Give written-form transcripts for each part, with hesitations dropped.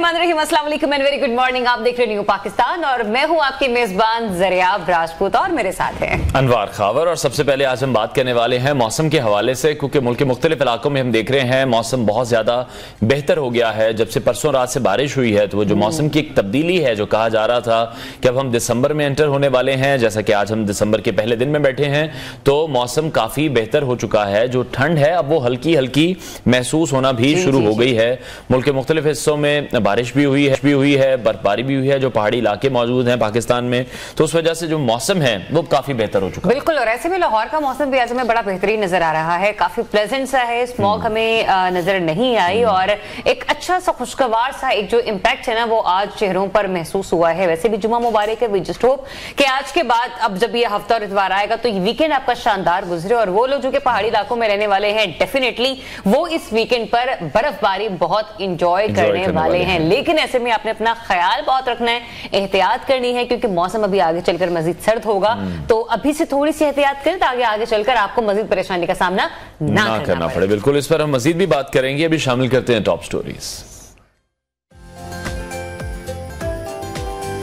अस्सलाम वालेकुम and very good morning. आप देख रहे हो पाकिस्तान और मैं हूं आपकी मेजबान ज़रियाब राजपूत और मेरे साथ हैं अनवार खावर। और सबसे पहले आज हम बात करने वाले हैं मौसम के हवाले से, क्योंकि मुल्क के मुख्तलिफ इलाकों में हम देख रहे हैं मौसम बहुत ज्यादा बेहतर हो गया है। जब से परसों रात से बारिश हुई है तो वो जो मौसम की एक तब्दीली है, जो कहा जा रहा था कि अब हम दिसंबर में एंटर होने वाले हैं, जैसा कि आज हम दिसंबर के पहले दिन में बैठे हैं, तो मौसम काफी बेहतर हो चुका है। जो ठंड है अब वो हल्की हल्की महसूस होना भी शुरू हो गई है। मुल्क के मुख्तलिफ हिस्सों में बारिश भी हुई है, बर्फबारी भी हुई है, जो पहाड़ी इलाके मौजूद हैं पाकिस्तान में, तो उस वजह से जो मौसम है वो काफी बेहतर हो चुका है। बिल्कुल। और ऐसे में लाहौर का मौसम भी आज हमें बड़ा बेहतरीन नजर आ रहा है, काफी प्लेजेंट सा है, स्मॉग हमें नजर नहीं आई और एक अच्छा सा खुशगवार सा एक जो इम्पैक्ट है ना वो आज चेहरों पर महसूस हुआ है। वैसे भी जुम्मा मुबारक है, वी जस्ट होप कि आज के बाद अब जब ये हफ्ता और इतवार आएगा तो वीकेंड आपका शानदार गुजरे और वो लोग जो कि पहाड़ी इलाकों में रहने वाले हैं डेफिनेटली वो इस वीकेंड पर बर्फबारी बहुत इंजॉय करने वाले हैं। लेकिन ऐसे में आपने अपना ख्याल बहुत रखना है, एहतियात करनी है, क्योंकि मौसम अभी आगे चलकर मजीद सर्द होगा। तो अभी से थोड़ी सी एहतियात करें ताकि आगे चलकर आपको मजीद परेशानी का सामना ना करना पड़े। बिल्कुल, इस पर हम मजीद भी बात करेंगे। अभी शामिल करते हैं टॉप स्टोरीज।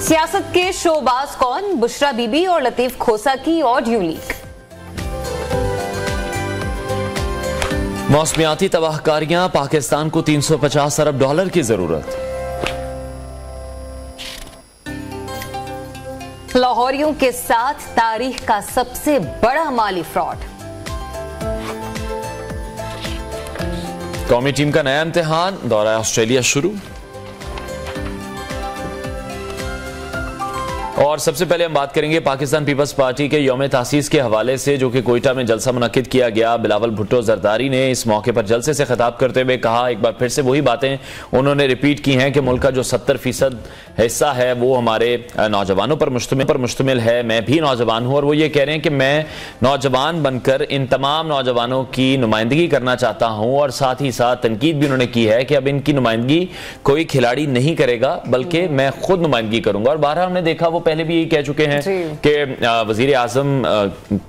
सियासत के शोबाज कौन, बुशरा बीबी और लतीफ खोसा की ऑडियो लीक। मौसमियाती तबाहकारियां, पाकिस्तान को $350 अरब की जरूरत। लाहौरियों के साथ तारीख का सबसे बड़ा माली फ्रॉड। कौमी टीम का नया इम्तिहान, दौरा ऑस्ट्रेलिया शुरू। और सबसे पहले हम बात करेंगे पाकिस्तान पीपल्स पार्टी के यौम तासीस के हवाले से, जो कि कोयटा में जलसा मुनक्किद किया गया। बिलावल भुट्टो जरदारी ने इस मौके पर जलसे से खिताब करते हुए कहा, एक बार फिर से वही बातें उन्होंने रिपीट की हैं कि मुल्क का जो 70% हिस्सा है वो हमारे नौजवानों पर मुश्तमिल है। मैं भी नौजवान हूं और वो ये कह रहे हैं कि मैं नौजवान बनकर इन तमाम नौजवानों की नुमाइंदगी करना चाहता हूं। और साथ ही साथ तनकीद भी उन्होंने की है कि अब इनकी नुमाइंदगी कोई खिलाड़ी नहीं करेगा बल्कि मैं खुद नुमाइंदगी करूंगा। और बहरहाल हमने देखा वो पहले भी यही कह चुके हैं कि वजीर आजम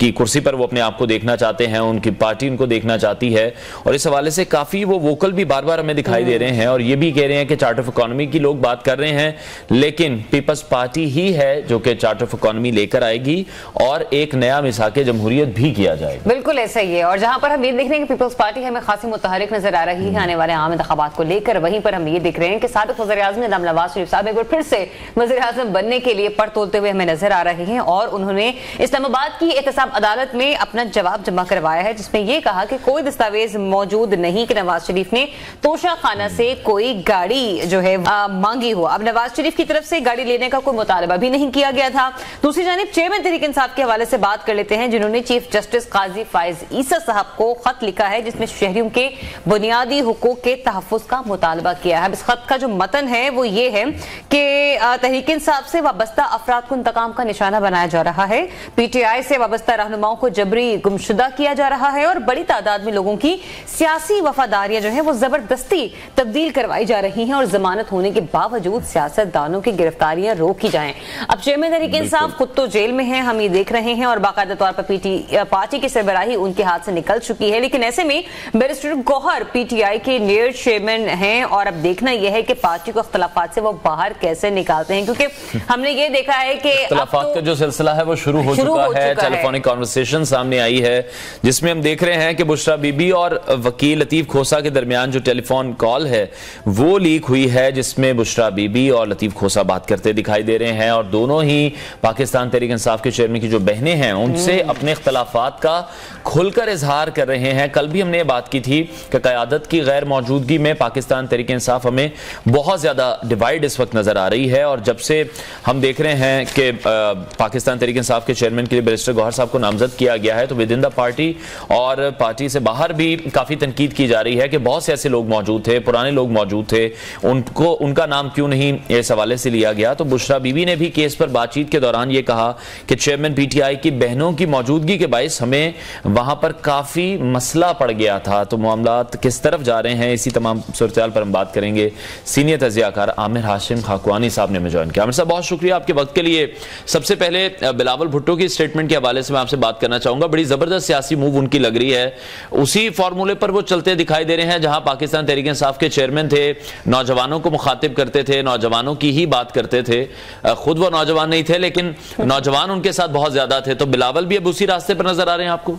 की कुर्सी पर वो अपने आप को देखना चाहते हैं, उनकी पार्टी उनको देखना चाहती है। और इस हवाले से काफी वो वोकल भी बार बार हमें दिखाई दे रहे हैं और ये भी कह रहे हैं कि चार्टर ऑफ इकोनॉमी की लोग बात कर रहे हैं, लेकिन पीपल्स पार्टी ही है जो कि चार्टर ऑफ इकोनॉमी लेकर आएगी और एक नया मिसाके जमहूरियत भी किया जाएगा। बिल्कुल ऐसा ही है। और जहां पर हम ये देख रहे हैं कि पीपल्स पार्टी हमें खासी मुतहरिक नजर आ रही है आने वाले आम इंतखाबात को लेकर, वहीं पर हम ये देख रहे हैं कि साबिक वज़ीर आज़म नवाज शरीफ साहब एक बार फिर से वज़ीर आज़म बनने के लिए पर तोलते हुए हमें नजर आ रहे हैं। और उन्होंने इस्लामाबाद की एहतसाब अदालत में अपना जवाब जमा करवाया है, जिसमें यह कहा कि कोई दस्तावेज मौजूद नहीं कि नवाज शरीफ ने तोशा खाना से कोई गाड़ी जो है मांगी हो। अब नवाज शरीफ की तरफ से गाड़ी लेने का कोई मुतालबा भी नहीं किया गया था। दूसरी जानिब चेयरमैन तहरीक इंसाफ के हवाले से बात कर लेते हैं, जिन्होंने चीफ जस्टिस काजी फाइज ईसा साहब को खत लिखा है जिसमें शहरियों के बुनियादी हुकूक के तहफ्फुज का मुतालबा किया है। इस खत का जो मतन है वो ये है कि तहरीक इंसाफ से वाबस्ता अफराद को इंतकाम का निशाना बनाया जा रहा है, पीटीआई से वाबस्ता रहनुमाओं को जबरी गुमशुदा किया जा रहा है और बड़ी तादाद में लोगों की सियासी वफादारियां जो है वो जबरदस्ती तब्दील करवाई जा रही हैं और जमानत होने के बावजूद सियासतदानों की गिरफ्तारियां रोकी जाएं। अब चेयरमैन तहरीक इंसाफ खुद तो जेल में हैं, हम ये देख रहे हैं, और बाकायदा तौर पर पार्टी की सरबराही उनके हाथ से निकल चुकी है। लेकिन ऐसे में बैरिस्टर गौहर पीटीआई के नए चेयरमैन हैं और अब देखना यह है कि पार्टी को इख्तलाफात से वो बाहर कैसे निकालते हैं, क्योंकि हमने ये देखा है कि इख्तलाफात का जो सिलसिला है वो शुरू हो चुका है। टेलीफोनिक कॉन्वर्सेशन सामने आई है जिसमें हम देख रहे हैं कि बुशरा बीबी और वकील लतीफ खोसा के दरमियान जो टेलीफोन कॉल है वो लीक हुई है, जिसमें बुशरा बीबी और लतीफ खोसा बात करते दिखाई दे रहे हैं और दोनों ही पाकिस्तान तहरीक इंसाफ के चेयरमैन की जो बहनें हैं उनसे अपने इख्तलाफात का खुलकर इजहार कर रहे हैं। कल भी हमने ये बात की थी कि क़यादत की गैर मौजूदगी में पाकिस्तान तहरीक इंसाफ हमें बहुत ज्यादा डिवाइड इस वक्त नजर आ रही है। और जब से हम देख रहे हैं कि पाकिस्तान तहरीक इंसाफ के चेयरमैन के लिए बैरिस्टर गौहर साहब को नामजद किया गया है, तो विद इन द पार्टी और पार्टी से बाहर भी काफी तनकीद की जा रही है कि बहुत से ऐसे लोग मौजूद थे, पुराने लोग मौजूद थे, उनका नाम क्यों नहीं इस हवाले से लिया गया। तो बुशरा बीबी ने भी केस पर बातचीत के दौरान ये कहा कि चेयरमैन पीटीआई की बहनों की मौजूदगी के बायस हमें वहां पर काफी मसला पड़ गया था। तो मामलात किस तरफ जा रहे हैं, इसी तमाम सूरत पर हम बात करेंगे। सीनियर तजियाकार आमिर हाशिम खाकवानी साहब ने हमें ज्वाइन किया। आमिर साहब बहुत शुक्रिया, आपके वक्त के लिए सबसे पहले बिलावल भुट्टो की स्टेटमेंट के हवाले से मैं आपसे बात करना चाहूंगा। बड़ी जबरदस्त सियासी मूव उनकी लग रही है, उसी फॉर्मूले पर वो चलते दिखाई दे रहे हैं जहां पाकिस्तान तहरीक इंसाफ के चेयरमैन थे, नौजवानों को मुखातिब करते थे, नौजवानों की ही बात करते थे। खुद वो नौजवान नहीं थे लेकिन नौजवान उनके साथ बहुत ज्यादा थे। तो बिलावल भी अब उसी रास्ते पर नजर आ रहे हैं आपको?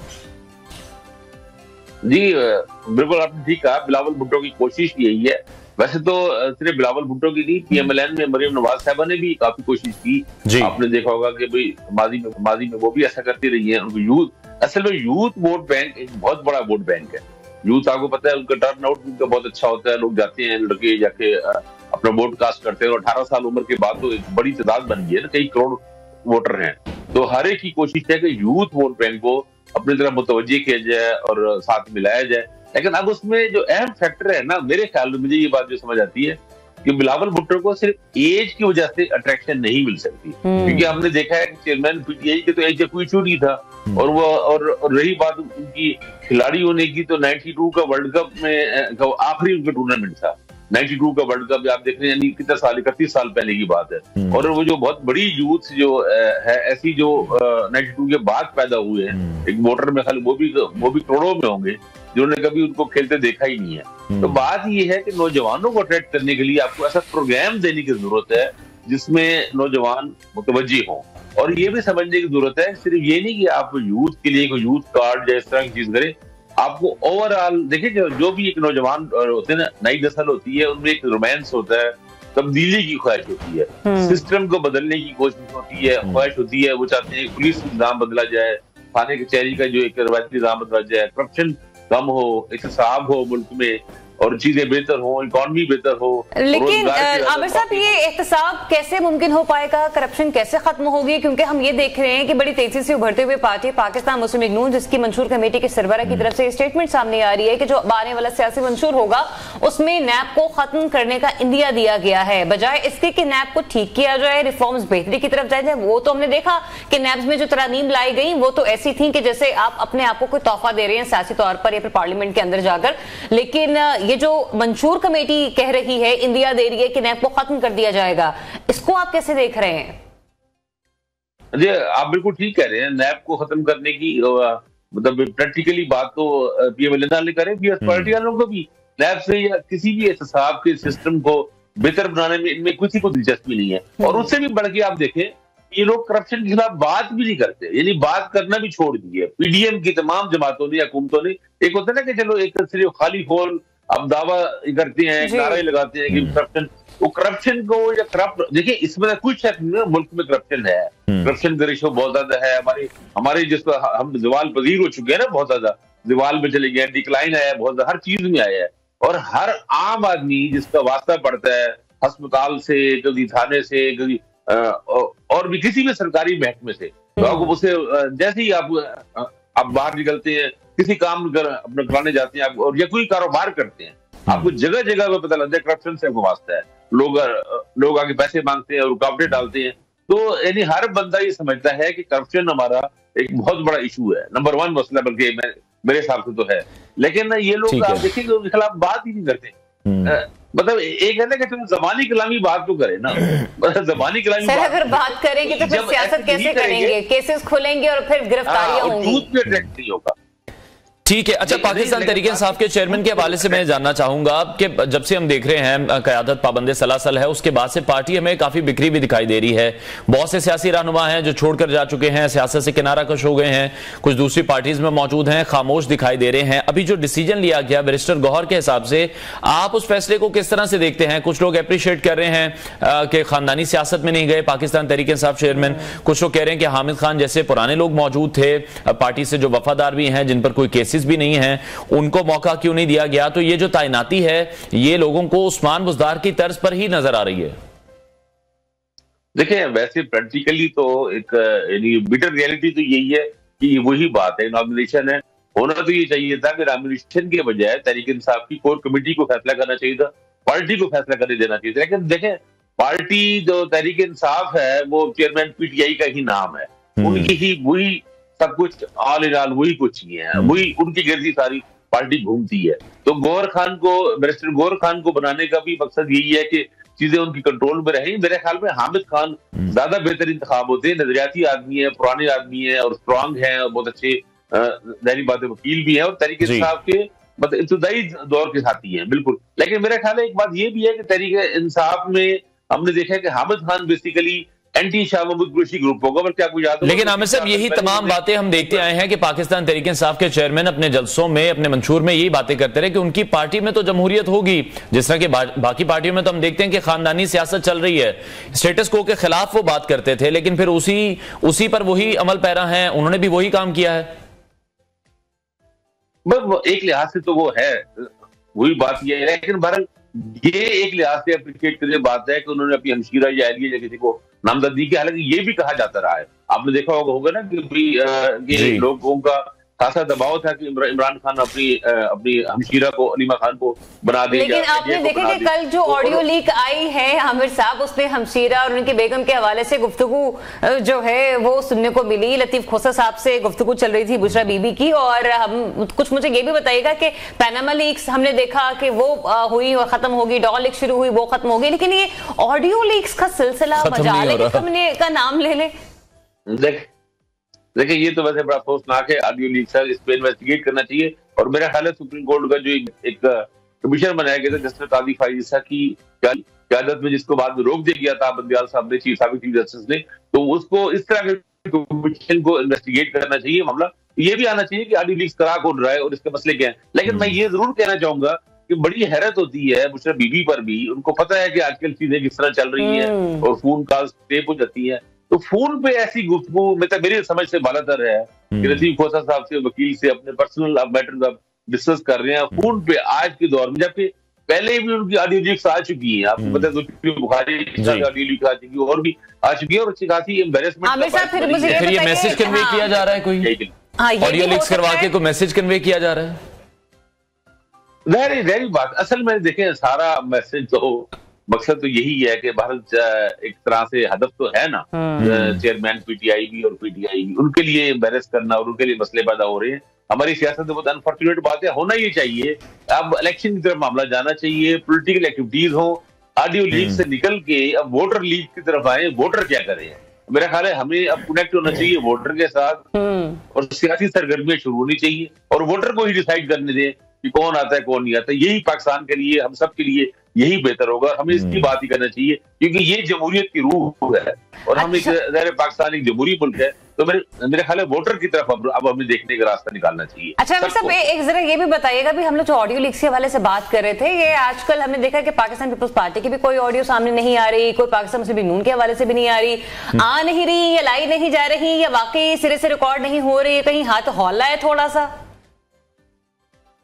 जी बिल्कुल, आपने ठीक कहा। बिलावल भुट्टो की कोशिश यही है। वैसे तो सिर्फ बिलावल भुट्टो की नहीं, PMLN में मरियम नवाज साहबा ने भी काफी कोशिश की। आपने देखा होगा कि भाई माजी में वो भी ऐसा करती रही है। उनको यूथ, असल में यूथ वोट बैंक एक बहुत बड़ा वोट बैंक है। यूथ, आपको पता है, उनका टर्न आउट उनका बहुत अच्छा होता है। लोग जाते हैं, लड़के जाके अपना वोट कास्ट करते हैं और 18 साल उम्र के बाद तो एक बड़ी तादाद बन गई है ना, कई करोड़ वोटर हैं। तो हर एक की कोशिश है कि यूथ वोट बैंक को अपनी तरफ मुतवज्जे किया जाए और साथ मिलाया जाए। लेकिन अब उसमें जो अहम फैक्टर है ना, मेरे ख्याल में मुझे ये बात जो समझ आती है कि बिलावल भुट्टो को सिर्फ एज की वजह से अट्रैक्शन नहीं मिल सकती, क्योंकि हमने देखा है कि चेयरमैन PTI के तो एज का कोई इशू नहीं था। और वो और रही बात उनकी खिलाड़ी होने की, तो 92 का वर्ल्ड कप में आखिरी उनका टूर्नामेंट था। 92 का वर्ल्ड कप आप देख रहे हैं, यानी कितना साल, 31 साल पहले की बात है। और वो जो बहुत बड़ी यूथ जो है ऐसी, जो 92 के बाद पैदा हुए हैं, एक वोटर में खाली वो भी करोड़ों में होंगे जिन्होंने कभी उनको खेलते देखा ही नहीं है। तो बात ये है कि नौजवानों को अट्रैक्ट करने के लिए आपको ऐसा प्रोग्राम देने की जरूरत है जिसमें नौजवान मुतवज्जे हों। और ये भी समझने की जरूरत है, सिर्फ ये नहीं कि आप यूथ के लिए कोई यूथ कार्ड या इस तरह की चीज करें। आपको ओवरऑल देखिए, जो भी एक नौजवान होते हैं ना, नई नस्ल होती है, उनमें एक रोमांस होता है, तब्दीली की ख्वाहिश होती है, सिस्टम को बदलने की कोशिश होती है, ख्वाहिश होती है। वो चाहते हैं पुलिस निजाम बदला जाए, थाने कचहरी का जो एक रवायती निजाम बदला जाए, करप्शन कम हो, एहतसाब हो मुल्क में, और चीजें बेहतर हो, इकोनॉमी बेहतर हो। लेकिन आमिर साहब, ये एहतसाब कैसे मुमकिन हो पाएगा, करप्शन कैसे खत्म होगी? क्योंकि हम ये देख रहे हैं कि बड़ी तेजी से उभरते हुए पार्टी पाकिस्तान मुस्लिम लीग नून, जिसकी मंशूर कमेटी के सरबराह की तरफ से स्टेटमेंट सामने आ रही है कि जो आने वाला सियासी मंशूर होगा उसमें नैब को खत्म करने का इंदिया दिया गया है, बजाय इसके कि नैब को ठीक किया जाए, रिफॉर्म्स बेहतरी की तरफ जाए। वो तो हमने देखा कि नैब में जो तरामीम लाई गई वो तो ऐसी थी कि जैसे आप अपने आप को कोई तोहफा दे रहे हैं सियासी तौर पर या फिर पार्लियामेंट के अंदर जाकर। लेकिन ये जो मंशूर कमेटी कह रही है, इंदिया दे रही है कि नैब को खत्म कर दिया जाएगा, इसको आप कैसे देख रहे हैं? जी, आप बिल्कुल ठीक कह रहे हैं। नैब को खत्म करने की मतलब प्रैक्टिकली बात तो PMLN ने करे, पार्टी वालों को भी नैब से या किसी भी एहतसाब के सिस्टम को बेहतर बनाने में इनमें किसी को दिलचस्पी नहीं है। और उससे भी बढ़ के आप देखें, ये लोग करप्शन के खिलाफ बात भी नहीं करते, यानी बात करना भी छोड़ दी है। PDM की तमाम जमातों ने या हुकूमतों ने, एक होता है ना कि चलो एक सिर्फ खाली खोल अब दावा करते हैं, नारे लगाते हैं कि करप्शन, वो करप्शन को या करप्ट, देखिए इसमें कुछ शक नहीं, मुल्क में करप्शन है, करप्शन का रेशो बहुत ज्यादा है। हमारे जिस पर हम जवाल पजीर हो चुके हैं ना, बहुत ज्यादा जवाल में चले गए, डिक्लाइन आया है बहुत ज्यादा, हर चीज में आया है। और हर आम आदमी जिसका वास्ता पड़ता है अस्पताल से, कभी थाने से, कभी और भी किसी भी सरकारी महकमे से, तो आपको उसे जैसे ही आप बाहर निकलते हैं, किसी काम अपना कराने जाते हैं आप, और या कोई कारोबार करते हैं, आपको जगह जगह पे पता लगता है करप्शन से आपको वास्ता है। लोग आगे पैसे मांगते हैं और रुकावटें डालते हैं। तो यानी हर बंदा ये समझता है कि करप्शन हमारा एक बहुत बड़ा इशू है, नंबर 1 मसला, बल्कि मेरे हिसाब से तो है। लेकिन ये लोग आप देखेंगे उनके खिलाफ बात ही नहीं करते। मतलब एक है ना कि तुम जबानी कलामी बात तो करे ना, जबानी कलामी सर अगर बात करेंगे तो फिर सियासत कैसे करेंगे? केसेस खुलेंगे और फिर गिरफ्तारियां होंगी, यूथ पे अट्रैक्ट नहीं होगा। ठीक है। अच्छा, पाकिस्तान तहरीक इंसाफ के चेयरमैन के हवाले से मैं जानना चाहूंगा कि जब से हम देख रहे हैं क़यादत पाबंद सलासल है, उसके बाद से पार्टी हमें काफी बिखरी भी दिखाई दे रही है। बहुत से सियासी रहनुमा हैं जो छोड़कर जा चुके हैं, सियासत से किनारा कश हो गए हैं, कुछ दूसरी पार्टीज में मौजूद हैं, खामोश दिखाई दे रहे हैं। अभी जो डिसीजन लिया गया बैरिस्टर गौहर के हिसाब से, आप उस फैसले को किस तरह से देखते हैं? कुछ लोग अप्रिशिएट कर रहे हैं कि खानदानी सियासत में नहीं गए पाकिस्तान तहरीक इंसाफ चेयरमैन, कुछ लोग कह रहे हैं कि हामिद खान जैसे पुराने लोग मौजूद थे पार्टी से, जो वफादार भी हैं, जिन पर कोई केसेस भी नहीं है, उनको मौका क्यों नहीं दिया गया? तो ये जो तैनाती है ये लोगों को उस्मान बुज़दार की तर्ज पर ही नजर आ रही है। देखिए, वैसे प्रैक्टिकली तो एक यानी बिटर रियलिटी तो यही है कि वही बात है, नॉमिनेशन है। होना तो ये चाहिए था कि नॉमिनेशन के बजाय तहरीक इंसाफ की कोर कमेटी को फैसला करना चाहिए था, पार्टी को फैसला करने देना चाहिए था। लेकिन देखें, पार्टी जो तहरीक इंसाफ है वो चेयरमैन PTI का ही नाम है, उनकी ही वही सब कुछ, ऑल इन ऑल वही कुछ नहीं है, वही उनकी गिरदी सारी पार्टी घूमती है। तो बैरिस्टर गौहर खान को बनाने का भी मकसद यही है कि चीजें उनकी कंट्रोल में रही। मेरे ख्याल में हामिद खान ज्यादा बेहतर इंतखाब होते हैं, नजरियाती आदमी है, पुराने आदमी है और स्ट्रांग है और बहुत अच्छे जाहिर बात है वकील भी है और तहरीक इंसाफ के मतलब इब्तदाई दौर के साथी हैं बिल्कुल। लेकिन मेरा ख्याल है एक बात ये भी है कि तहरीक इंसाफ में हमने देखा है कि Hamid Khan basically anti Shah Mahmood Qureshi group होगा, बल्कि आपको याद होगा। लेकिन आमिर साहब यही तमाम बातें हम देखते आए हैं कि पाकिस्तान तहरीक इंसाफ के चेयरमैन अपने जलसों में, अपने मंशूर में यही बातें करते रहे कि उनकी पार्टी में तो जमहूरियत होगी, जिस तरह की बाकी पार्टियों में तो हम देखते हैं कि खानदानी सियासत चल रही है। स्टेटस को के खिलाफ वो बात करते थे, लेकिन फिर उसी पर वही अमल पैरा हैं, उन्होंने भी वही काम किया है। बस एक लिहाज से तो वो है, वही बात ये है। लेकिन बहरहाल ये एक लिहाज से अप्रिशिएट करने बात है कि उन्होंने अपनी हमशीरा या अहलिया या किसी को नामजदगी की, हालांकि ये भी कहा जाता रहा है, आपने देखा होगा ना कि ये लोगों का खासा दबाव था कि इमरान खान अपनी हमशीरा को, अलीमा खान को बना देगा। लेकिन आपने देखा कि कल जो ऑडियो लीक आई है आमिर साहब, उसमें हमशीरा और उनकी बेगम के हवाले से गुफ्तगू जो है वो सुनने को मिली। लतीफ खोसा साहब से गुफ्तगू चल रही थी बुशरा बीबी की, और हम कुछ मुझे ये भी बताइएगा कि पैनामा लीक्स हमने देखा कि वो हुई और खत्म होगी, डॉल लीक शुरू हुई वो खत्म होगी, लेकिन ये ऑडियो लीक्स का सिलसिला मजाल का नाम ले ले। देखिए ये तो वैसे बड़ा अफसोसनाक है, ऑडियो लीक सर, इस पे इन्वेस्टिगेट करना चाहिए। और मेरा ख्याल है सुप्रीम कोर्ट का जो एक कमीशन बनाया गया था जस्टिस काजी फाइज ईसा की क़यादत में, जिसको बाद में रोक दिया गया था बंदियाल साहब ने, साबिक चीफ जस्टिस ने, तो उसको इस तरह के कमीशन को इन्वेस्टिगेट करना चाहिए मामला। ये भी आना चाहिए कि ऑडियो लीक्स करा कौन रहा है और इसके मसले क्या है। लेकिन मैं ये जरूर कहना चाहूंगा कि बड़ी हैरत होती है बुशरा बीबी पर भी, उनको पता है कि आजकल चीजें किस तरह चल रही है और फोन कॉल्स टेप हो जाती है, तो फोन पे ऐसी गुफ्तगू मतलब मेरी समझ से बालातर है कि लतीफ खोसा साहब से, वकील से अपने पर्सनल मैटर्स आप डिस्कस कर रहे हैं फोन पे आज के दौर में, जबकि पहले भी उनकी ऑडियो लीक्स आ चुकी हैं। आपको पता है बुखारी ऑडियो लीक आ चुकी है और भी आ चुकी है और अच्छी खासी एम्बैरेसमेंट। फिर ये मैसेज कन्वे किया जा रहा है, कोई ऑडियो लीक्स करवा के कोई मैसेज कन्वे किया जा रहा है। जहरी बात, असल में देखें सारा मैसेज तो मकसद तो यही है कि भारत एक तरह से हदफ तो है ना, चेयरमैन पीटीआई भी और पीटीआई भी, उनके लिए एम्बैरेस करना और उनके लिए मसले पैदा हो रहे हैं। हमारी सियासत में बहुत अनफॉर्चुनेट बात है, होना ही चाहिए। अब इलेक्शन की तरफ मामला जाना चाहिए, पॉलिटिकल एक्टिविटीज हो, ऑडियो लीक से निकल के अब वोटर लीक की तरफ आए। वोटर क्या करें, मेरा ख्याल है हमें अब कनेक्ट होना चाहिए वोटर के साथ और सियासी सरगर्मियां शुरू होनी चाहिए और वोटर को ही डिसाइड करने दें कि कौन आता है कौन नहीं आता। यही पाकिस्तान के लिए, हम सब के लिए यही बेहतर होगा। हमें इसकी बात ही करना चाहिए क्योंकि ये जमहूरियत की रूह है और हम एक पाकिस्तान एक जमहूरी मुल्क है, तो मेरे ख्याल है वोटर की तरफ अब हमें देखने का रास्ता निकालना चाहिए। अच्छा सब एक जरा ये भी बताइएगा भी, हम लोग जो ऑडियो लीक्स के हवाले से बात कर रहे थे, ये आजकल हमने देखा कि पाकिस्तान पीपल्स पार्टी की भी कोई ऑडियो सामने नहीं आ रही, कोई पाकिस्तान मुस्लिम लीग नून के हवाले से भी नहीं आ रही, आ नहीं रही या लाई नहीं जा रही या वाकई सिरे से रिकॉर्ड नहीं हो रही, कहीं हाथ हौला है थोड़ा सा।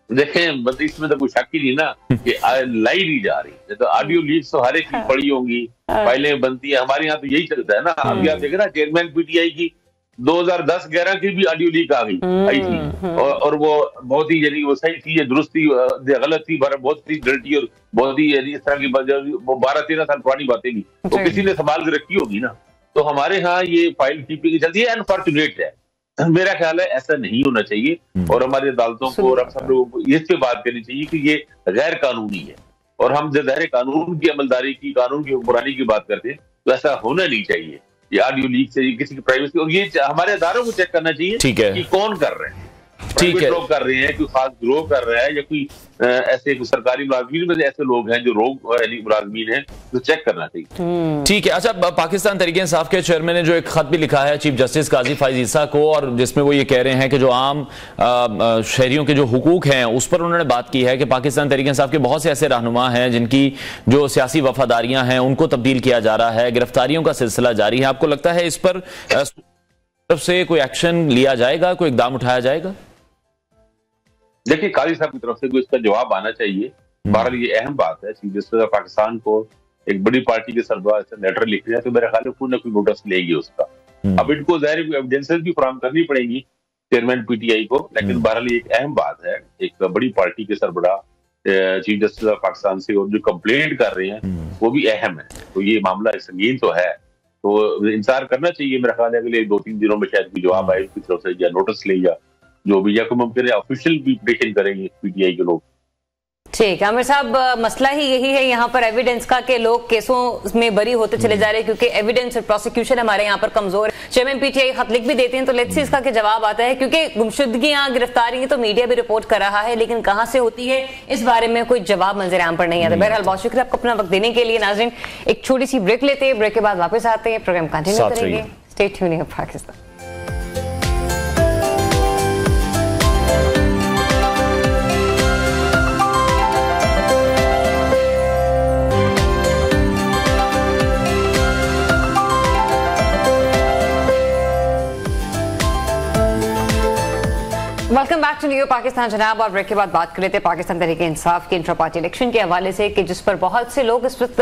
देखें बस इसमें तो कोई शक ही नहीं ना कि लाई नहीं जा रही, तो ऑडियो लीक्स तो हर एक की पड़ी होंगी, फाइलें बनती है, हमारे यहाँ तो यही चलता है ना। अभी आप देख रहे ना चेयरमैन पीटीआई की 2010-11 की भी ऑडियो लीक आई थी और वो बहुत ही यानी वो सही थी, दुरुस्त थी, गलत थी, बहुत ही गलती और बहुत ही यानी इस तरह की वो 12-13 साल पुरानी बातें थी, तो किसी ने संभाल के रखी होगी ना। तो हमारे यहाँ ये फाइल कीपिंग चलती है, अनफॉर्चुनेट है। मेरा ख्याल है ऐसा नहीं होना चाहिए और हमारी अदालतों को और हम सब लोगों को इस पे बात करनी चाहिए कि ये गैर कानूनी है और हम जब ज़ाहिर कानून की अमलदारी की, कानून की हुक्मरानी की बात करते हैं तो ऐसा होना नहीं चाहिए। ये ऑडियो लीक से किसी की प्राइवेसी, और ये हमारे अदारों को चेक करना चाहिए कि कौन कर रहे हैं, प्राइवेट लोग कर रहे हैं, कोई खास गिरोह कर रहा है या कोई ऐसे सरकारी मुलाजमीन में ऐसे लोग हैं जो मुलाजमीन हैं, तो चेक करना चाहिए। ठीक है। अच्छा, पाकिस्तान तहरीक इंसाफ के चेयरमैन ने जो एक खत भी लिखा है चीफ जस्टिस काजी फाइज ईसा को, और जिसमें वो ये कह रहे हैं कि जो आम शहरियों के जो हुकूक हैं उस पर उन्होंने बात की है कि पाकिस्तान तहरीक इंसाफ के बहुत से ऐसे रहनुमा हैं जिनकी जो सियासी वफादारियां हैं उनको तब्दील किया जा रहा है, गिरफ्तारियों का सिलसिला जारी है। आपको लगता है इस पर तरफ से कोई एक्शन लिया जाएगा, कोई इकदाम उठाया जाएगा? देखिए काजी साहब की तरफ से कोई इसका जवाब आना चाहिए। बहरहाल ये अहम बात है, चीफ जस्टिस पाकिस्तान को एक बड़ी पार्टी के सरबराह से लेटर लिख रहे हैं तो मेरे ख्याल में कोई ना कोई नोटिस लेगी उसका। अब इनको जाहिर एविडेंसेस भी फराहम करनी पड़ेगी चेयरमैन पीटीआई को, लेकिन बहरहाल ये एक अहम बात है, एक बड़ी पार्टी के सरबराह चीफ जस्टिस पाकिस्तान से और जो कंप्लेंट कर रहे हैं वो भी अहम है, तो ये मामला संगीन तो है, तो इंतजार करना चाहिए। मेरा ख्याल है अगले 2-3 दिनों में शायद कोई जवाब आए उसकी तरफ से, या नोटिस ले या जो भी, या कोई मुमकिन है ऑफिशियल भी पिटीशन करेंगे पीटीआई के लोग। ठीक है आमिर साहब, मसला ही यही है यहाँ पर एविडेंस का कि लोग केसों में बरी होते चले जा रहे हैं क्योंकि एविडेंस और प्रोसिक्यूशन हमारे यहाँ पर कमजोर। चेयरमैन पीटीआई खत लिख भी देते हैं तो लेट्स सी इसका क्या जवाब आता है, क्योंकि गुमशुदगियां गिरफ्तारी तो मीडिया भी रिपोर्ट कर रहा है लेकिन कहां से होती है इस बारे में कोई जवाब मंजर आम पर नहीं आता। बहरहाल बहुत शुक्रिया आपको अपना वक्त देने के लिए। नाज़रीन एक छोटी सी ब्रेक लेते हैं, ब्रेक के बाद वापस आते हैं, प्रोग्राम कंटिन्यू करेंगे। Stay tuned with Pakistan. Welcome back to new Pakistan जनाब। और ब्रेक के बाद बात कर रहे थे पाकिस्तान तहरीक इंसाफ के इंट्रा पार्टी इलेक्शन के हवाले से कि जिस पर बहुत से लोग इस वक्त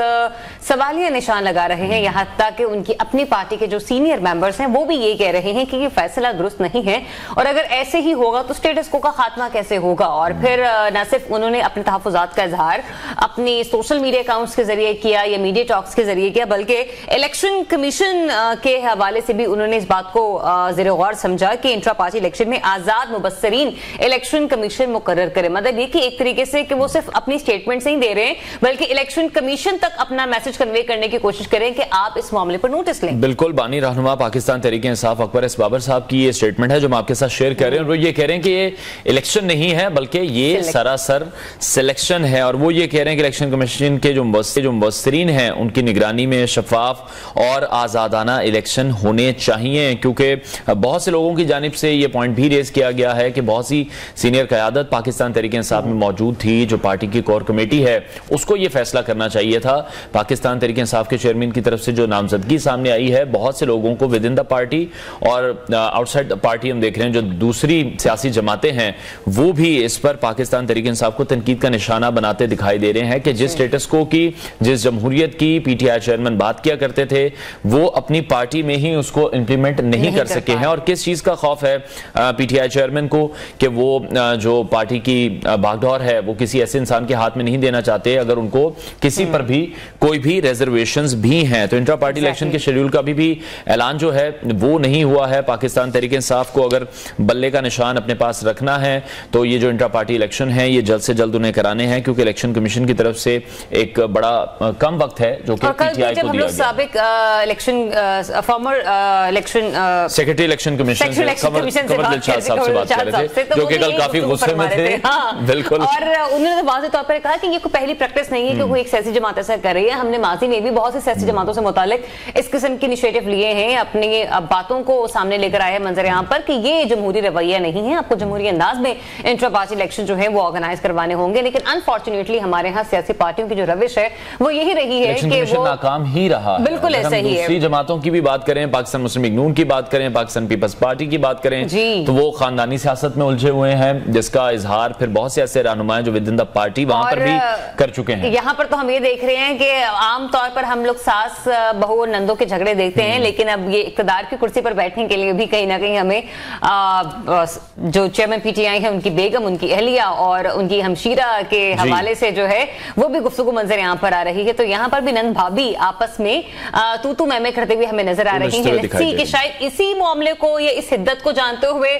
सवालिया निशान लगा रहे हैं, यहाँ तक कि उनकी अपनी पार्टी के जो सीनियर मेंबर्स हैं वो भी ये कह रहे हैं कि ये फैसला दुरुस्त नहीं है और अगर ऐसे ही होगा तो स्टेटस को का खात्मा कैसे होगा। और फिर न सिर्फ उन्होंने अपने तहफ़्फ़ुज़ात का इजहार अपनी सोशल मीडिया अकाउंट्स के जरिए किया या मीडिया टॉक्स के जरिए किया, बल्कि इलेक्शन कमीशन के हवाले से भी उन्होंने इस बात को ज़ेर गौर समझा कि इंट्रा पार्टी इलेक्शन में आजाद मुबस्सरीन इलेक्शन कमीशन मुकर्रर करे। मतलब ये कि एक तरीके से कि वो सिर्फ अपनी स्टेटमेंट नहीं दे रहे हैं बल्कि इलेक्शन कमीशन तक अपना मैसेज कन्वे करने की कोशिश करें कि आप इस मामले पर नोटिस लें। बिल्कुल, बानी रहनुमा पाकिस्तान तहरीक इंसाफ अकबर एस बाबर साहब की ये स्टेटमेंट है जो हम आपके साथ शेयर कर रहे हैं। वो ये कह रहे हैं कि ये इलेक्शन नहीं है बल्कि ये सरासर सिलेक्शन है। और वो ये कह रहे हैं कि इलेक्शन कमीशन के जो मुबस्सरीन हैं उनकी निगरानी में शफाफ और आजादाना इलेक्शन होने चाहिए, क्योंकि बहुत से लोगों की जानिब से ये पॉइंट भी रेज किया गया है कि बहुत सी सीनियर क़यादत पाकिस्तान तहरीक इंसाफ में मौजूद थी, जो पार्टी की कोर कमेटी है उसको ये फैसला करना चाहिए था। पाकिस्तान तहरीक इंसाफ के चेयरमैन की तरफ से जो नामजदगी सामने आई है, बहुत से लोगों को विद इन द पार्टी और आउटसाइड द पार्टी हम देख रहे हैं जो दूसरी सियासी जमातें हैं वो भी इस पर पाकिस्तान तहरीक इंसाफ को तनकीद का निशाना बनाते दिखाई दे रहे हैं कि जिस स्टेटस को की, जिस जमहूरियत की पीटीआई चेयरमैन बात किया करते थे वो अपनी पार्टी में ही उसको इंप्लीमेंट नहीं कर सके हैं। और किस चीज का खौफ है पीटीआई चेयरमैन को कि वो जो पार्टी की बागडोर है वो किसी ऐसे इंसान के हाथ में नहीं देना चाहते अगर उनको किसी पर भी कोई भी रिजर्वेशंस भी हैं। तो इंट्रा पार्टी इलेक्शन के शेड्यूल का भी ऐलान जो है वो नहीं हुआ है। पाकिस्तान तहरीक इंसाफ को अगर बल्ले का निशान अपने पास रखना है तो ये जो इंट्रा पार्टी इलेक्शन है ये जल्द से जल्द उन्हें कराने हैं, क्योंकि इलेक्शन कमीशन की तरफ से एक बड़ा कम वक्त है जो कि पीटीआई को दिया गया। साबिक election former election secretary election commission Qamar Dilshad साहब से बात कर रहे थे जो कि कल काफी गुस्से में थे। बिल्कुल, और उन्होंने तो वाज़ेह तौर पर कहा कि ये कोई पहली प्रैक्टिस नहीं है कि कोई एक सियासी जमात ऐसा कर रही है। हमने माजी में भी बहुत सी सियासी जमातों से मुतालिक इस किस्म के इनिशिएटिव लिए हैं, अपनी बातों को सामने लेकर आए हैं मंजर यहाँ पर कि ये जमहूरी रवैया नहीं है, आपको जमहूरी अंदाज में इंट्रा पार्टी इलेक्शन जो है वो ऑर्गेनाइज करवाने होंगे। लेकिन अनफॉर्चुनेटली हमारे यहाँ सियासी पार्टियों की जो रविश है वो यही रही है कि वो नाकाम ही रहा। बिल्कुल ऐसा ही है। दूसरी जमातों की भी बात करें, पाकिस्तान मुस्लिम लीग नून की बात करें, पाकिस्तान पीपल्स पार्टी की बात करें, तो वो खानदानी सियासत में उलझे हुए हैं, जिसका इजहार फिर बहुत से ऐसे रहनुमा जो विद इन द पार्टी वहां पर भी कर चुके हैं। यहाँ पर तो हम ये देख रहे हैं कि आम तौर पर हम लोग सास बहू और नंदों के झगड़े देखते हैं, लेकिन अब ये इक्तदार की कुर्सी पर बैठने के लिए भी कहीं ना कहीं हमें जो चेयरमैन पीटीआई है उनकी बेगम, उनकी अहलिया और उनकी हमशीरा के हवाले से जो है वो भी गुफ्तगू मंजर यहाँ पर आ रही है। तो यहाँ पर भी नंद भाभी आपस में तू मैं करते हुए हमें नजर आ रही है कि शायद इसी मामले को या इस हिद्दत को जानते हुए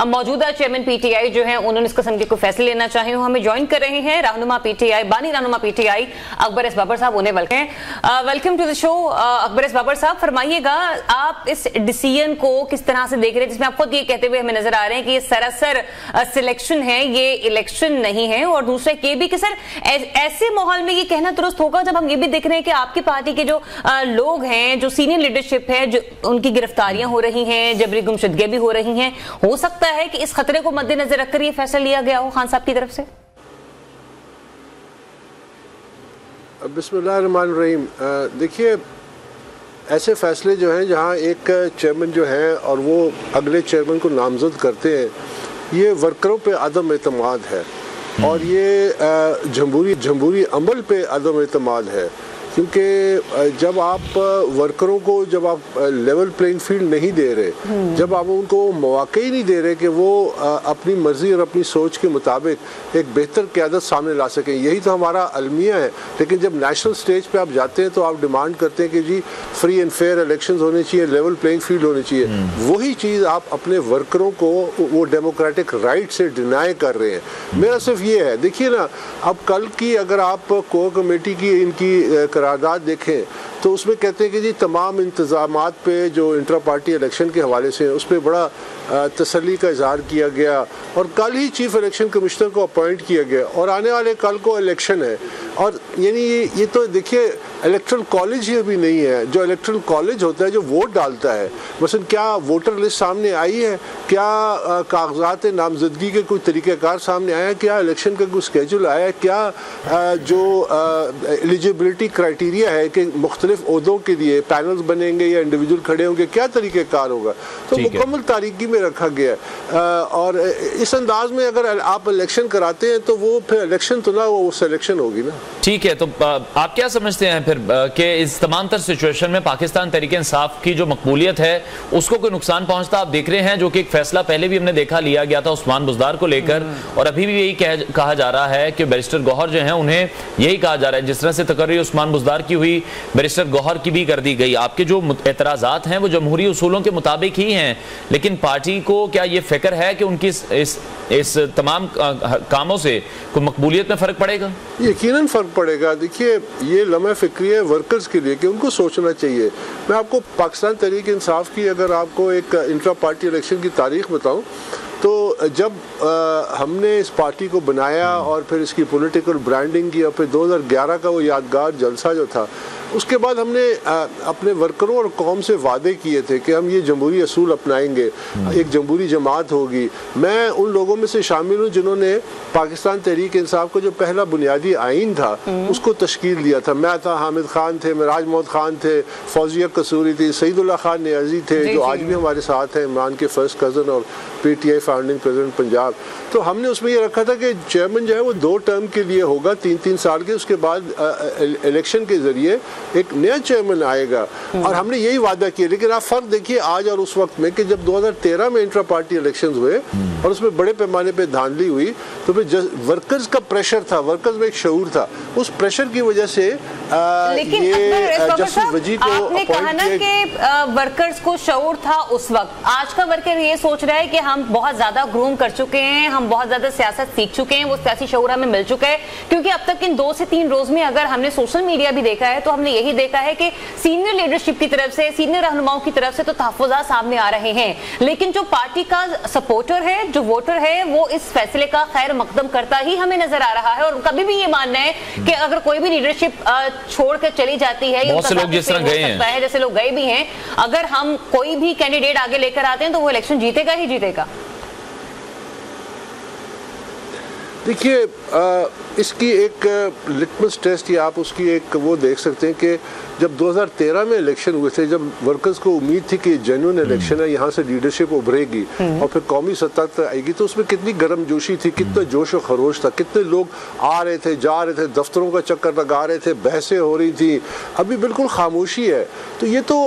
मौजूदा चेयरमैन पीटीआई जो है उन्होंने इस किस्म के कोई फैसले लेना चाहे। हमें ज्वाइन कर रहे हैं रहनुमा पीटीआई, बानी रहनुमा पीटीआई अकबर एस बाबर साहब, उन्हें welcome to the show. Akbar S Babar sahab, फरमाइएगा आप इस डिसीजन को किस तरह से देख रहे हैं जिसमें आप खुद ये कहते हुए हमें नजर आ रहे हैं कि ये सरासर सिलेक्शन है, ये इलेक्शन नहीं है, और दूसरा ये भी कि सर ऐसे माहौल में ये कहना दुरुस्त होगा जब हम ये भी देख रहे हैं कि आपकी पार्टी के जो लोग हैं, जो सीनियर लीडरशिप है, जो उनकी गिरफ्तारियां हो रही हैं, जबरी गुमशुदगियां भी हो रही हैं। हो सकता है कि इस खतरे को मद्देनजर रखकर ये फैसला लिया गया हो खान साहब की तरफ से। बिस्मिल्लाहिर्रहमानिर्रहीम। देखिए, ऐसे फैसले जो हैं जहां एक चेयरमैन जो है और वो अगले चेयरमैन को नामजद करते हैं, ये वर्करों पे अदम एतमाद है और ये जमहूरी अमल पे अदम एतमाद है। क्योंकि जब आप वर्करों को जब आप लेवल प्लेइंग फील्ड नहीं दे रहे, जब आप उनको मौके ही नहीं दे रहे कि वो अपनी मर्जी और अपनी सोच के मुताबिक एक बेहतर क़यादत सामने ला सकें, यही तो हमारा अलमिया है। लेकिन जब नेशनल स्टेज पे आप जाते हैं तो आप डिमांड करते हैं कि जी फ्री एंड फेयर इलेक्शंस होने चाहिए, लेवल प्लेइंग फील्ड होनी चाहिए। वही चीज़ आप अपने वर्करों को वो डेमोक्रेटिक राइट से डिनाई कर रहे हैं। मेरा सिर्फ ये है, देखिए ना, अब कल की अगर आप कोर कमेटी की इनकी करारदाद देखें तो उसमें कहते हैं कि जी तमाम इंतजामात पे जो इंट्रा पार्टी इलेक्शन के हवाले से उस पर बड़ा तसल्ली का इजहार किया गया और कल ही चीफ इलेक्शन कमिश्नर को अपॉइंट किया गया और आने वाले कल को इलेक्शन है। और यानी ये तो देखिए इलेक्ट्रल कॉलेज ही अभी नहीं है। जो इलेक्ट्रल कॉलेज होता है जो वोट डालता है, मसलन क्या वोटर लिस्ट सामने आई है, क्या कागजात नामजदगी के कोई तरीक़ाकार सामने आया है, क्या इलेक्शन का कोई स्केजूल आया है, क्या जो एलिजिबिलिटी क्राइटेरिया है कि मुख्तलिफ ओहदों के लिए पैनल्स बनेंगे या इंडिविजुअल खड़े होंगे, क्या तरीक़ाकार होगा, तो मुकम्मल तारीकी में रखा गया। और इस अंदाज में अगर आप इलेक्शन कराते हैं तो वो फिर इलेक्शन तो ना, वो सिलेक्शन होगी ना। ठीक है, तो आप क्या समझते हैं फिर कि इस तमाम तर सिचुएशन में पाकिस्तान तहरीक इंसाफ की जो मकबूलियत है उसको कोई नुकसान पहुंचता आप देख रहे हैं? जो कि एक फैसला पहले भी हमने देखा लिया गया था उस्मान बुज़दार को लेकर, और अभी भी यही कहा जा रहा है कि बैरिस्टर गौहर जो है उन्हें यही कहा जा रहा है, जिस तरह से तकर्री उस्मान बुज़दार की हुई बैरिस्टर गौहर की भी कर दी गई। आपके जो एतराज़ात हैं वो जमहूरी उसूलों के मुताबिक ही हैं, लेकिन पार्टी को क्या ये फिक्र है कि उनकी इस तमाम कामों से कोई मकबूलियत में फ़र्क पड़ेगा? यकीनन फ़र्क पड़ेगा। देखिए ये लम्हा फ़िक्री है वर्कर्स के लिए कि उनको सोचना चाहिए। मैं आपको पाकिस्तान तहरीक इंसाफ की अगर आपको एक इंट्रा पार्टी इलेक्शन की तारीख बताऊं तो जब हमने इस पार्टी को बनाया और फिर इसकी पॉलिटिकल ब्रांडिंग की और फिर 2011 का वो यादगार जलसा जो था, उसके बाद हमने अपने वर्करों और कौम से वादे किए थे कि हम ये जमहूरी असूल अपनाएंगे, एक जमहूरी जमात होगी। मैं उन लोगों में से शामिल हूँ जिन्होंने पाकिस्तान तहरीक इंसाफ को जो पहला बुनियादी आइन था उसको तश्कील दिया था। मैं था, हामिद खान थे, मिराज मोहम्मद खान थे, फौजिया कसूरी थी, सईदुल्लाह खान नियाजी थे जो आज भी हमारे साथ हैं, इमरान के फर्स्ट कज़न और PTI फाउंडिंग प्रेसिडेंट पंजाब। तो हमने उसमें ये रखा था कि चेयरमैन जो है वो 2 टर्म के लिए होगा, 3-3 साल के, उसके बाद इलेक्शन के ज़रिए एक नया चेयरमैन आएगा और हमने यही वादा किया। लेकिन आप फर्क देखिए आज और उस वक्त में कि जब 2013 में इंट्रा पार्टी इलेक्शंस हुए और उसमें बड़े पैमाने पे धांधली हुई तो फिर वर्कर्स का प्रेशर था, वर्कर्स में एक शऊर था, उस प्रेशर की वजह से लेकिन जस्टिस वजी को आपने कहा ना कि वर्कर्स को शऊर था उस वक्त। आज का वर्कर ये सोच रहा है कि हम बहुत ज्यादा ग्रूम कर चुके हैं, हम बहुत ज्यादा सियासत सीख चुके हैं, वो सियासी शऊर हमें मिल चुका है। क्योंकि अब तक इन 2 से 3 रोज में अगर हमने सोशल मीडिया भी देखा है तो हमने यही देखा है कि सीनियर लीडरशिप की तरफ से, सीनियर रहनुमाओं की तरफ से तो तहफ़्फ़ुज़ात सामने आ रहे हैं, लेकिन जो पार्टी का सपोर्टर है, जो वोटर है, वो इस फैसले का खैर मकदम करता ही हमें नजर आ रहा है। और कभी भी ये मानना है कि अगर कोई भी लीडरशिप छोड़कर चली जाती है, बहुत से लोग जिस तरह गए हैं, जैसे लोग गए भी हैं, अगर हम कोई भी कैंडिडेट आगे लेकर आते हैं तो वो इलेक्शन जीतेगा ही जीतेगा। देखिए इसकी एक लिटमस टेस्ट या आप उसकी एक वो देख सकते हैं कि जब 2013 में इलेक्शन हुए थे, जब वर्कर्स को उम्मीद थी कि जेन्युइन इलेक्शन है, यहाँ से लीडरशिप उभरेगी और फिर कौमी सत्ता तक आएगी, तो उसमें कितनी गर्मजोशी थी, कितना जोश और खरोश था, कितने लोग आ रहे थे, जा रहे थे, दफ्तरों का चक्कर लगा रहे थे, बहसें हो रही थी। अभी बिल्कुल खामोशी है। तो ये तो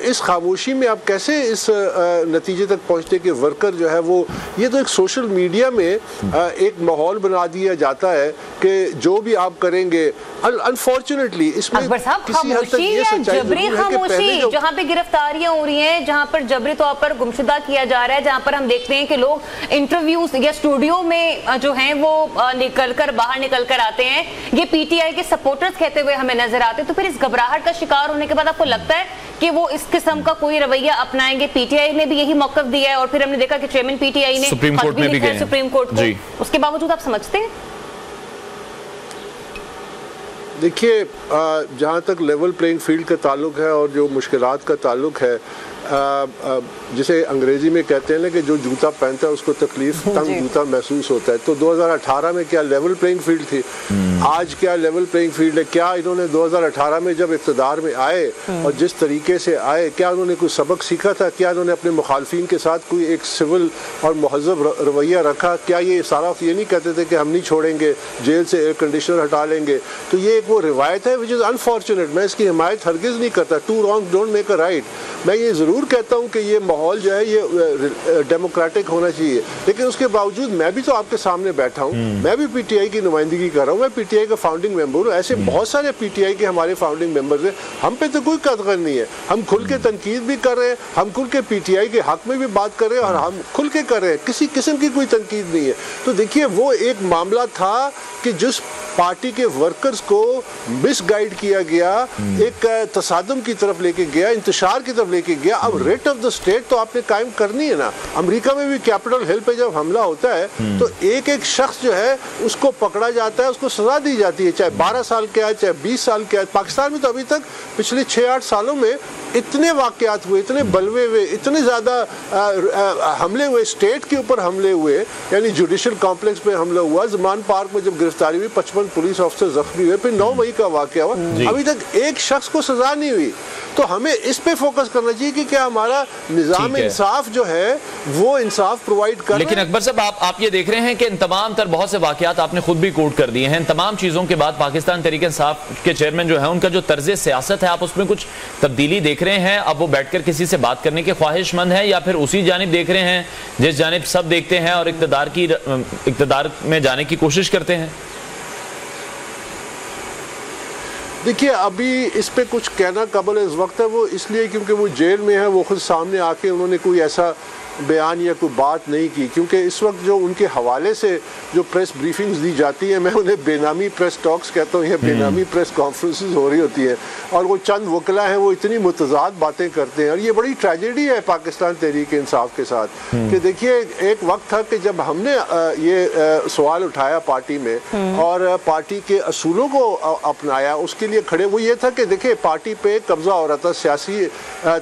इस खामोशी में आप कैसे इस नतीजे तक पहुँचते कि वर्कर जो है वो, ये तो एक सोशल मीडिया में एक माहौल बना दिया जाता है कि जो भी आप करेंगे, अनफॉर्चुनेटली इसमें किसी हद तक ये जबरी खामोशी, जहाँ पे गिरफ्तारियां हो रही हैं, जहाँ पर जबरी तौर पर गुमशुदा किया जा रहा है, जहाँ पर हम देखते हैं कि लोग इंटरव्यूज या स्टूडियो में जो हैं वो बाहर निकल कर आते हैं, ये PTI के सपोर्टर्स कहते हुए हमें नजर आते हैं। तो फिर इस घबराहट का शिकार होने के बाद आपको लगता है कि वो इस किस्म का कोई रवैया अपनाएंगे? PTI ने भी यही मौक़िफ़ दिया है और फिर हमने देखा कि चेयरमैन PTI ने सुप्रीम कोर्ट में भी गए, सुप्रीम कोर्ट को, उसके बावजूद आप समझते हैं? देखिए जहाँ तक लेवल प्लेइंग फील्ड का ताल्लुक है और जो मुश्किलात का ताल्लुक है, जिसे अंग्रेजी में कहते हैं ना कि जो जूता पहनता है उसको तकलीफ, तंग जूता महसूस होता है। तो 2018 में क्या लेवल प्लेइंग फील्ड थी? आज क्या लेवल प्लेइंग फील्ड है? क्या इन्होंने 2018 में जब इक़्तिदार में आए और जिस तरीके से आए, क्या उन्होंने कोई सबक सीखा था? क्या उन्होंने अपने मुखालफिन के साथ कोई एक सिविल और महज़ब रवैया रखा? क्या ये सारा ये नहीं कहते थे कि हम नहीं छोड़ेंगे, जेल से एयर कंडीशनर हटा लेंगे? तो ये एक वो रिवायत है विच इज़ अनफॉर्चुनेट। मैं इसकी हिमायत हरगिज़ नहीं करता। Two wrong don't make a right. मैं ये ज़रूर कहता हूँ कि ये माहौल जो है ये डेमोक्रेटिक होना चाहिए, लेकिन उसके बावजूद मैं भी तो आपके सामने बैठा हूँ, मैं भी पीटीआई की नुमाइंदगी कर रहा हूँ, मैं पीटीआई का फाउंडिंग मेंबर हूँ। ऐसे बहुत सारे पीटीआई के हमारे फाउंडिंग मेंबर्स हैं, हम पे तो कोई कदर नहीं है। हम खुल के तनकीद भी कर रहे हैं, हम खुल के पीटीआई के हक में भी बात कर रहे हैं और हम खुल के कर रहे हैं, किसी किस्म की कोई तनकीद नहीं है। तो देखिए वो एक मामला था कि जिस पार्टी के वर्कर्स को मिसगाइड किया गया, एक तसादुम की तरफ लेके गया, इंतशार की तरफ लेके गया। अब रेट ऑफ द स्टेट तो आपने कायम करनी है ना। अमेरिका में भी कैपिटल हिल पे जब हमला होता है तो एक एक शख्स जो है उसको पकड़ा जाता है, उसको सजा दी जाती है, चाहे 12 साल के है, चाहे 20 साल के है। पाकिस्तान में तो अभी तक पिछले 6-8 सालों में इतने वाकयात हुए, इतने बलवे हुए, इतने ज़्यादा हमले हुए, स्टेट के ऊपर हमले हुए, यानी जुडिशल कॉम्प्लेक्स पे हमला हुआ, ज़मान पार्क में जब गिरफ्तारी हुई 55 पुलिस ऑफिसर जख्मी हुए, फिर 9 मई का वाकया हुआ, अभी तक एक शख्स को सजा नहीं हुई। तो हमें इस पे फोकस करना चाहिए कि क्या हमारा निज़ाम इंसाफ जो है वो इंसाफ प्रोवाइड कर। लेकिन अकबर साहब आप ये देख रहे हैं कि इन तमाम तर बहुत से वाकयात आपने खुद भी कोट कर दिए हैं, इन तमाम चीज़ों के बाद पाकिस्तान तहरीक इंसाफ के चेयरमैन जो है उनका जो तर्ज सियासत है, आप उसमें कुछ तब्दीली देख रहे हैं? अब वो बैठकर किसी से बात करने के ख्वाहिशमंद हैं या फिर उसी जानिब देख रहे हैं जिस जानिब सब देखते हैं और इक़्तिदार में जाने की कोशिश करते हैं? देखिए अभी इस पे कुछ कहना काबिल इस वक्त है, वो इसलिए क्योंकि वो जेल में है, वो खुद सामने आके उन्होंने कोई ऐसा बयान या कोई बात नहीं की, क्योंकि इस वक्त जो उनके हवाले से जो प्रेस ब्रीफिंग्स दी जाती है, मैं उन्हें बेनामी प्रेस टॉक्स कहता हूँ या बेनामी प्रेस कॉन्फ्रेंसेस हो रही होती है और वो चंद वकला हैं वो इतनी मुतजाद बातें करते हैं। और ये बड़ी ट्रेजेडी है पाकिस्तान तहरीक इंसाफ के साथ कि देखिए एक वक्त था कि जब हमने ये सवाल उठाया पार्टी में और पार्टी के असूलों को अपनाया, उसके लिए खड़े वो ये था कि देखिए पार्टी पे कब्जा हो रहा था सियासी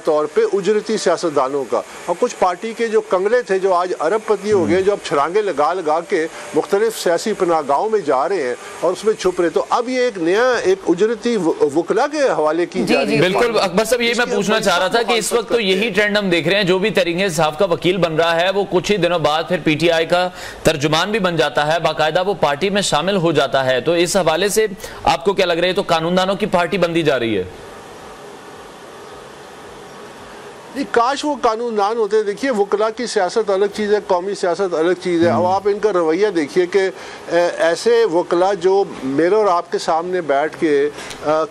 तौर पर उजरती सियासतदानों का, और कुछ पार्टी के जो कंगले थे जो आज अरबपति हो गए, जो अब छलांगे लगा लगा के मुख्तलिफ सियासी पनाहगाहों में जा रहे हैं और उसमें छुप रहे, तो अब ये एक नया एक उजरती वकला के हवाले की जा रही है। बिल्कुल अकबर साहब, ये मैं पूछना चाह रहा था कि इस वक्त तो यही ट्रेंड हम देख रहे हैं, जो भी तहरीक इंसाफ का वकील बन रहा है वो कुछ ही दिनों बाद फिर पीटीआई का तर्जुमान भी बन जाता है, बाकायदा वो पार्टी में शामिल हो जाता है। तो इस हवाले से आपको क्या लग रहा है, तो कानूनदानों की पार्टी बनती जा रही है? काश वो कानूनदान होते। देखिए वकला की सियासत अलग चीज़ है, कौमी सियासत अलग चीज़ है। अब आप इनका रवैया देखिए कि ऐसे वकला जो मेरे और आपके सामने बैठ के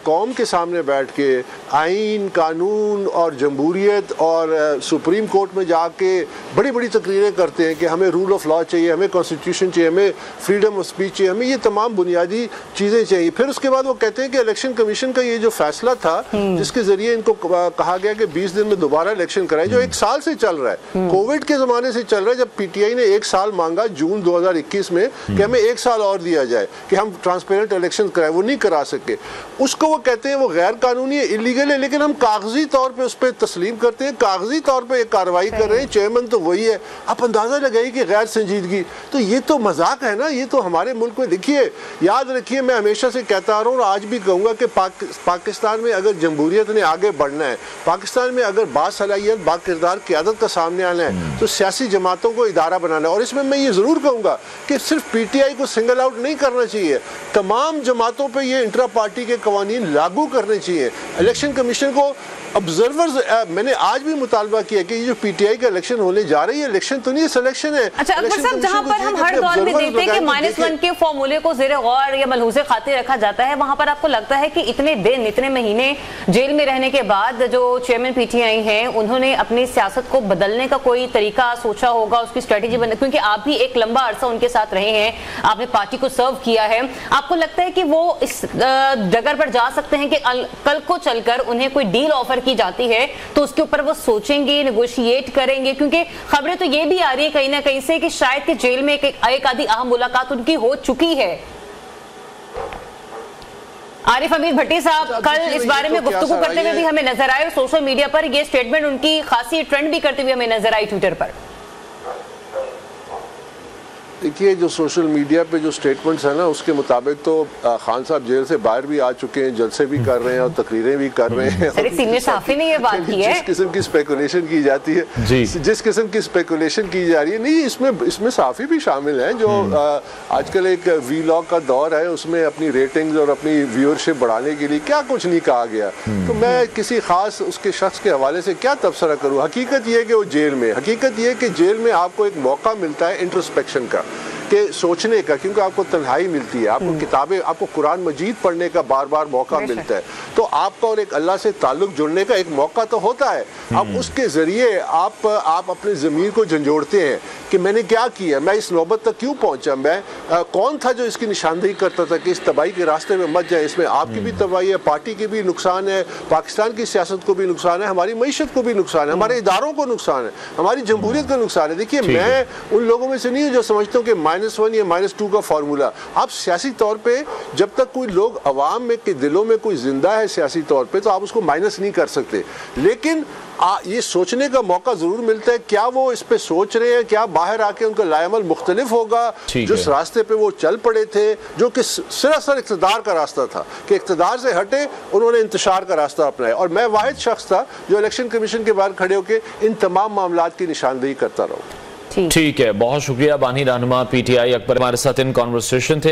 कौम के सामने बैठ के आइन कानून और जमहूरियत और सुप्रीम कोर्ट में जाके बड़ी बड़ी तकरीरें करते हैं कि हमें रूल ऑफ लॉ चाहिए, हमें कॉन्स्टिट्यूशन चाहिए, हमें फ्रीडम ऑफ स्पीच चाहिए, हमें ये तमाम बुनियादी चीज़ें चाहिए। फिर उसके बाद वो कहते हैं कि इलेक्शन कमीशन का ये जो फैसला था जिसके ज़रिए इनको कहा गया कि 20 दिन में दोबारा इलेक्शन कराए, जो 1 साल से चल रहा है, कोविड के ज़माने से चल रहा है, जब पीटीआई ने 1 साल मांगा जून 2021 में कि हमें 1 साल और दिया जाए कि हम ट्रांसपेरेंट इलेक्शन कराए, वो नहीं करा सके। उसको वो कहते हैं वो गैर कानूनी है, इलीगल है, लेकिन हम कागजी तौर पे उस पर तस्लीम करते हैं, कागजी तौर पे एक कार्रवाई कर रहे हैं, चेयरमैन तो वही है। आप अंदाजा लगाइए कि गैर संजीदगी, तो ये तो मजाक है ना। ये तो हमारे मुल्क में देखिए, याद रखिए, मैं हमेशा से कहता आ रहा हूँ और आज भी कहूँगा कि पाकिस्तान में अगर जमहूरियत ने आगे बढ़ना है, पाकिस्तान में अगर बासलाहियत बाकिरदार क़यादत का सामने आना है, तो सियासी जमातों को इदारा बनाना है। और इसमें मैं ये ज़रूर कहूँगा कि सिर्फ पीटीआई को सिंगल आउट नहीं करना चाहिए, तमाम जमातों पे ये इंट्रा पार्टी के कवानीन लागू करने चाहिए। इलेक्शन कमीशन को ऑब्जर्वर्स, मैंने आज भी मुतालबा किया कि ये जो पीटीआई का इलेक्शन होने जा रही है, इलेक्शन तो नहीं, सिलेक्शन है। अच्छा अकबर साहब, जहां पर हम हर दौर में देखते हैं कि -1 के फॉर्मूले को ज़ेरे गौर या मलहूज़े खातिर रखा जाता है, वहां पर आपको लगता है कि इतने दिन, इतने महीने जेल में रहने के बाद जो चेयरमैन पीटीआई हैं उन्होंने अपनी सियासत को बदलने का कोई तरीका सोचा होगा, उसकी स्ट्रेटेजी बने, क्योंकि आप भी एक लंबा अरसा उनके साथ रहे हैं, आपने पार्टी को सर्व किया है, आपको लगता है कि वो इस डगर पर जा सकते हैं कि कल को चलकर उन्हें कोई डील ऑफर की जाती है तो उसके ऊपर वो सोचेंगे, नेगोशिएट करेंगे? क्योंकि खबरें तो ये भी आ रही है कहीं ना कहीं से कि शायद कि जेल में एक आधी अहम मुलाकात उनकी हो चुकी है। आरिफ अमीर भट्टी साहब कल इस बारे में गुफ्तगू करते हुए भी हमें नजर आए और सोशल मीडिया पर ये स्टेटमेंट उनकी खासी ट्रेंड भी करते हुए हमें नजर आई ट्विटर पर। देखिए, जो सोशल मीडिया पे जो स्टेटमेंट्स है ना, उसके मुताबिक तो खान साहब जेल से बाहर भी आ चुके हैं, जलसे भी कर रहे हैं और तकरीरें भी कर रहे हैं। सीनियर सहाफी ने ये बात की है। जिस किस्म की स्पेकुलेशन की जाती है, जिस किस्म की स्पेकुलेशन की जा रही है, नहीं इसमें सहाफी भी शामिल हैं जो आजकल एक वीलॉग का दौर है, उसमें अपनी रेटिंग्स और अपनी व्यूअरशिप बढ़ाने के लिए क्या कुछ नहीं कहा गया। तो मैं किसी खास उसके शख्स के हवाले से क्या तबसरा करूँ। हकीकत ये है कि वो जेल में, हकीकत ये है कि जेल में आपको एक मौका मिलता है इंट्रोस्पेक्शन का, के सोचने का, क्योंकि आपको तन्हाई मिलती है, आपको किताबें, आपको कुरान मजीद पढ़ने का बार बार मौका मिलता है, तो आपका और एक अल्लाह से ताल्लुक जुड़ने का एक मौका तो होता है। अब उसके जरिए आप अपने ज़मीर को झंझोड़ते हैं कि मैंने क्या किया, मैं इस नौबत तक क्यों पहुंचा, मैं कौन था जो इसकी निशानदेही करता था कि इस तबाही के रास्ते में मत जाए। इसमें आपकी भी तबाही है, पार्टी की भी नुकसान है, पाकिस्तान की सियासत को भी नुकसान है, हमारी मईशत को भी नुकसान है, हमारे इदारों को नुकसान है, हमारी जमहूरियत का नुकसान है। देखिए, मैं उन लोगों में से नहीं हूँ जो समझता हूँ कि -1 या -2 का फार्मूला। आप सियासी तौर पे जब तक कोई लोग अवाम में के दिलों में कोई जिंदा है सियासी तौर पे, तो आप उसको माइनस नहीं कर सकते, लेकिन ये सोचने का मौका जरूर मिलता है। क्या वो इस पे सोच रहे हैं, क्या बाहर आके उनका लायमल मुख्तलिफ होगा जिस रास्ते पे वो चल पड़े थे, जो कि सरासर इक़्तिदार का रास्ता था, कि इक़्तिदार से हटे उन्होंने इंतशार का रास्ता अपनाया, और मैं वाहिद शख्स था जो इलेक्शन कमीशन के बाहर खड़े होकर इन तमाम मामलात की निशानदेही करता रहूं। ठीक है, बहुत शुक्रिया बानी रहनुमा PTI अकबर हमारे साथ इन कॉन्वर्सेशन थे।